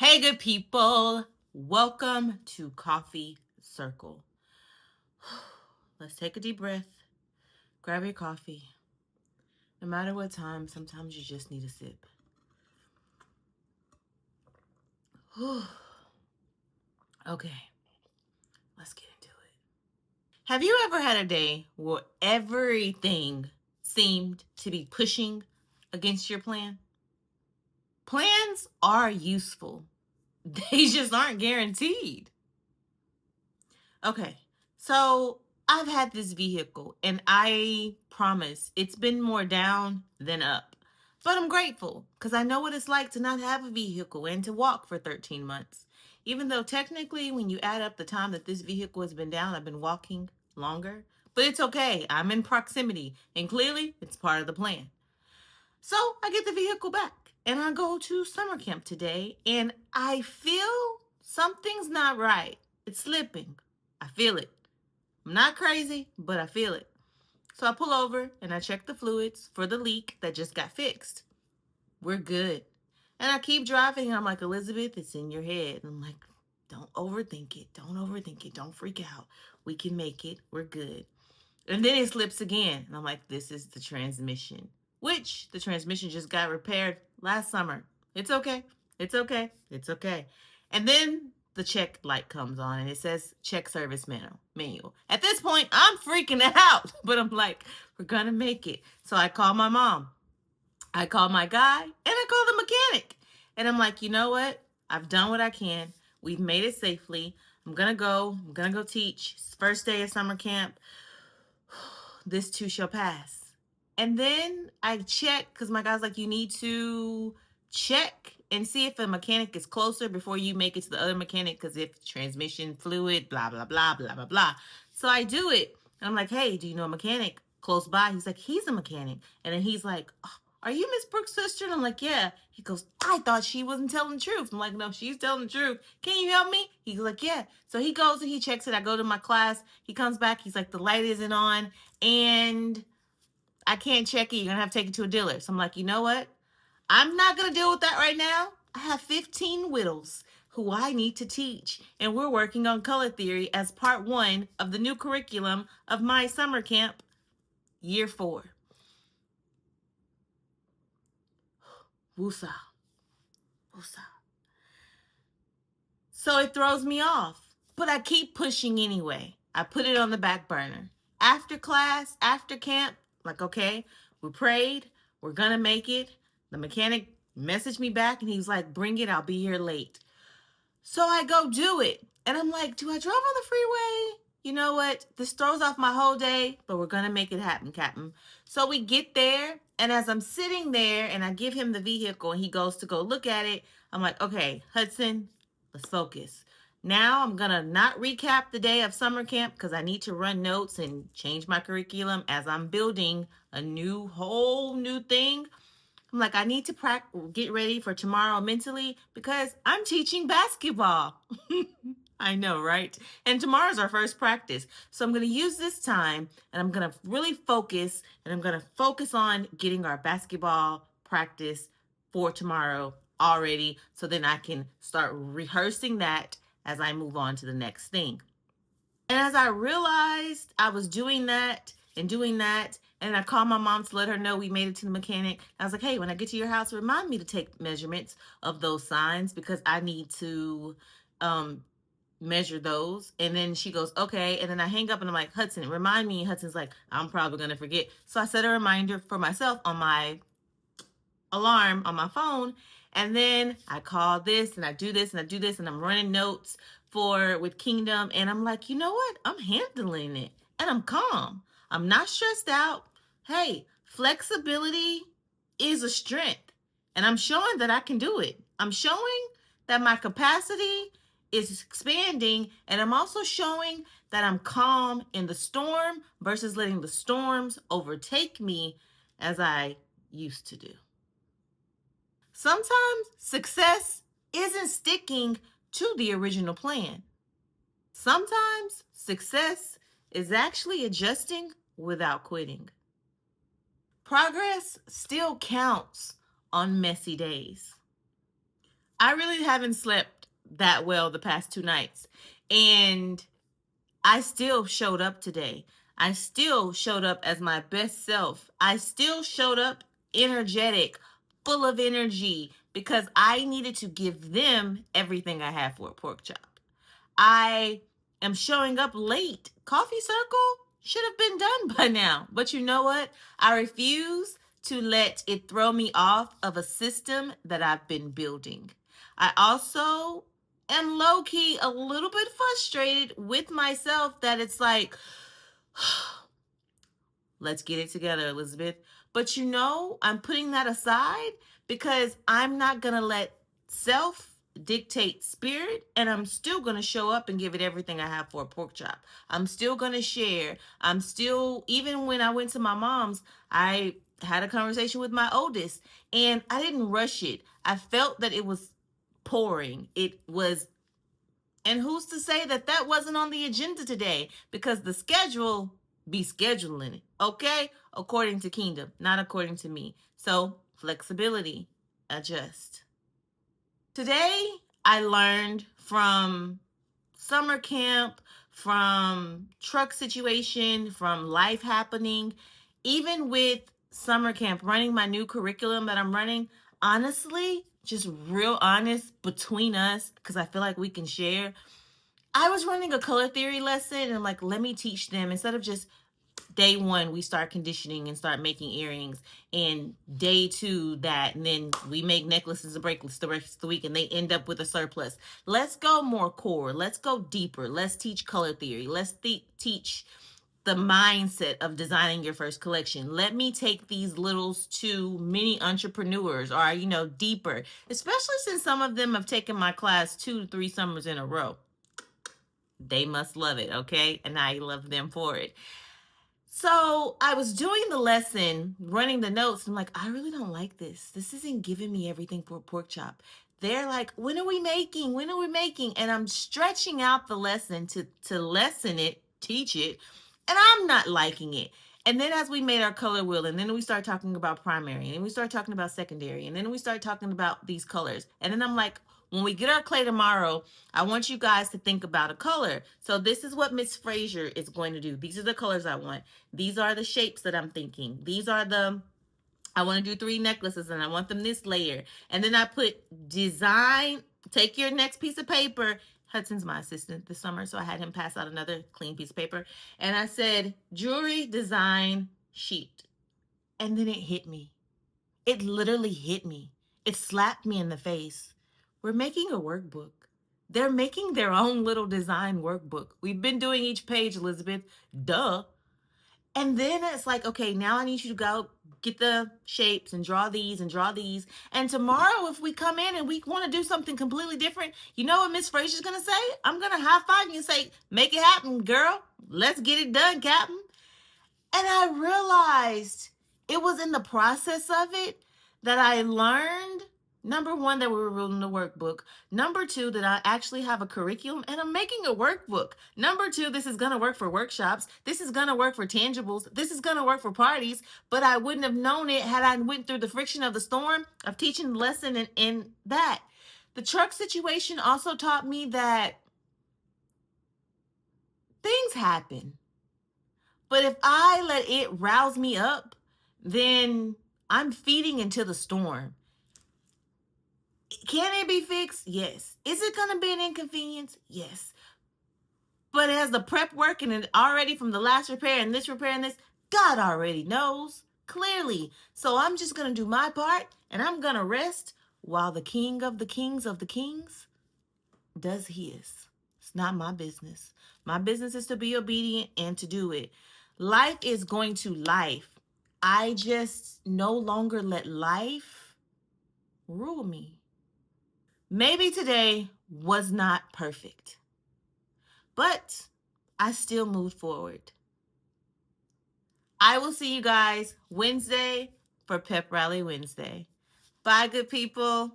Hey, good people. Welcome to Coffee Circle. Let's take a deep breath. Grab your coffee. No matter what time, sometimes you just need a sip. Okay, let's get into it. Have you ever had a day where everything seemed to be pushing against your plan? Plans are useful, they just aren't guaranteed. Okay, so I've had this vehicle and I promise it's been more down than up. But I'm grateful because I know what it's like to not have a vehicle and to walk for 13 months. Even though technically, when you add up the time that this vehicle has been down, I've been walking longer. But it's okay. I'm in proximity and clearly it's part of the plan. So I get the vehicle back and I go to summer camp today and I feel something's not right. It's slipping. I feel it. I'm not crazy, but I feel it. So I pull over and I check the fluids for the leak that just got fixed. We're good. And I keep driving and I'm like, Elizabeth, it's in your head. And I'm like, don't overthink it. Don't overthink it. Don't freak out. We can make it. We're good. And then it slips again. And I'm like, this is the transmission, which the transmission just got repaired last summer. It's okay. It's okay. It's okay. And then the check light comes on and it says check service manual. At this point, I'm freaking out, but I'm like, we're going to make it. So I call my mom. I call my guy and I call the mechanic. And I'm like, you know what? I've done what I can. We've made it safely. I'm going to go. I'm going to go teach. First day of summer camp. This too shall pass. And then I check because my guy's like, you need to check and see if a mechanic is closer before you make it to the other mechanic because if transmission fluid, blah, blah, blah, blah, blah, blah. So I do it. And I'm like, hey, do you know a mechanic close by? He's like, he's a mechanic. And then he's like, oh, are you Miss Brooks' sister? And I'm like, yeah. He goes, I thought she wasn't telling the truth. I'm like, no, she's telling the truth. Can you help me? He's like, yeah. So he goes and he checks it. I go to my class. He comes back. He's like, the light isn't on and I can't check it. You're going to have to take it to a dealer. So I'm like, you know what? I'm not going to deal with that right now. I have 15 widows who I need to teach. And we're working on color theory as part 1 of the new curriculum of my summer camp, year 4. Woosah. Woosah. So it throws me off. But I keep pushing anyway. I put it on the back burner. After class, after camp, like, okay, we prayed. We're going to make it. The mechanic messaged me back and he was like, bring it. I'll be here late. So I go do it. And I'm like, do I drive on the freeway? You know what? This throws off my whole day, but we're going to make it happen, Captain. So we get there. And as I'm sitting there and I give him the vehicle and he goes to go look at it, I'm like, okay, Hudson, let's focus. Now I'm going to not recap the day of summer camp because I need to run notes and change my curriculum as I'm building a whole new thing. I'm like, I need to get ready for tomorrow mentally because I'm teaching basketball. I know, right? And tomorrow's our first practice. So I'm going to use this time and I'm going to really focus and I'm going to focus on getting our basketball practice for tomorrow already so then I can start rehearsing that as I move on to the next thing. And as I realized I was doing that, and I called my mom to let her know we made it to the mechanic. I was like, hey, when I get to your house, remind me to take measurements of those signs because I need to measure those. And then she goes, okay. And then I hang up and I'm like, Hudson, remind me. And Hudson's like, I'm probably going to forget. So I set a reminder for myself on my alarm on my phone. And then I call this and I do this and I do this and I'm running notes with Kingdom. And I'm like, you know what? I'm handling it and I'm calm. I'm not stressed out. Hey, flexibility is a strength. And I'm showing that I can do it. I'm showing that my capacity is expanding. And I'm also showing that I'm calm in the storm versus letting the storms overtake me as I used to do. Sometimes success isn't sticking to the original plan. Sometimes success is actually adjusting without quitting. Progress still counts on messy days. I really haven't slept that well the past 2 nights. And I still showed up today. I still showed up as my best self. I still showed up energetic, full of energy, because I needed to give them everything I have for a pork chop. I am showing up late. Coffee Circle should have been done by now. But you know what? I refuse to let it throw me off of a system that I've been building. I also am low key a little bit frustrated with myself that it's like, let's get it together, Elizabeth. But you know, I'm putting that aside because I'm not going to let self dictate spirit, and I'm still going to show up and give it everything I have for a pork chop. I'm still going to share. I'm still, even when I went to my mom's, I had a conversation with my oldest and I didn't rush it. I felt that it was pouring. It was, and who's to say that that wasn't on the agenda today? Because the schedule be scheduling it, okay? According to Kingdom, not according to me. So, flexibility, adjust. Today, I learned from summer camp, from truck situation, from life happening, even with summer camp, running my new curriculum that I'm running. Honestly, just real honest between us, because I feel like we can share. I was running a color theory lesson and I'm like, let me teach them instead of just day one, we start conditioning and start making earrings. And day two, that, and then we make necklaces and bracelets the rest of the week and they end up with a surplus. Let's go more core. Let's go deeper. Let's teach color theory. Let's teach the mindset of designing your first collection. Let me take these littles to mini entrepreneurs or, deeper, especially since some of them have taken my class 2 to 3 summers in a row. They must love it, okay? And I love them for it. So I was doing the lesson, running the notes. I'm like, I really don't like this. This isn't giving me everything for a pork chop. They're like, when are we making? When are we making? And I'm stretching out the lesson to lessen it, teach it, and I'm not liking it. And then as we made our color wheel, and then we start talking about primary, and then we start talking about secondary, and then we start talking about these colors. And then I'm like, when we get our clay tomorrow, I want you guys to think about a color. So this is what Miss Frazier is going to do. These are the colors I want. These are the shapes that I'm thinking. These are I want to do 3 necklaces and I want them this layer. And then I put design, take your next piece of paper. Hudson's my assistant this summer, so I had him pass out another clean piece of paper. And I said, jewelry design sheet. And then it hit me. It literally hit me. It slapped me in the face. We're making a workbook. They're making their own little design workbook. We've been doing each page, Elizabeth. Duh. And then it's like, okay, now I need you to go get the shapes and draw these and draw these. And tomorrow, if we come in and we want to do something completely different, you know what Miss Frazier's going to say? I'm going to high five you and say, make it happen, girl. Let's get it done, Captain. And I realized it was in the process of it that I learned, number one, that we were ruling the workbook. Number two, that I actually have a curriculum and I'm making a workbook. Number two, this is going to work for workshops. This is going to work for tangibles. This is going to work for parties. But I wouldn't have known it had I went through the friction of the storm of teaching the lesson and that. The truck situation also taught me that things happen. But if I let it rouse me up, then I'm feeding into the storm. Can it be fixed? Yes. Is it going to be an inconvenience? Yes. But as the prep work and already from the last repair and this, God already knows clearly. So I'm just going to do my part and I'm going to rest while the King of the Kings does his. It's not my business. My business is to be obedient and to do it. Life is going to life. I just no longer let life rule me. Maybe today was not perfect, but I still moved forward. I will see you guys Wednesday for Pep Rally Wednesday. Bye, good people.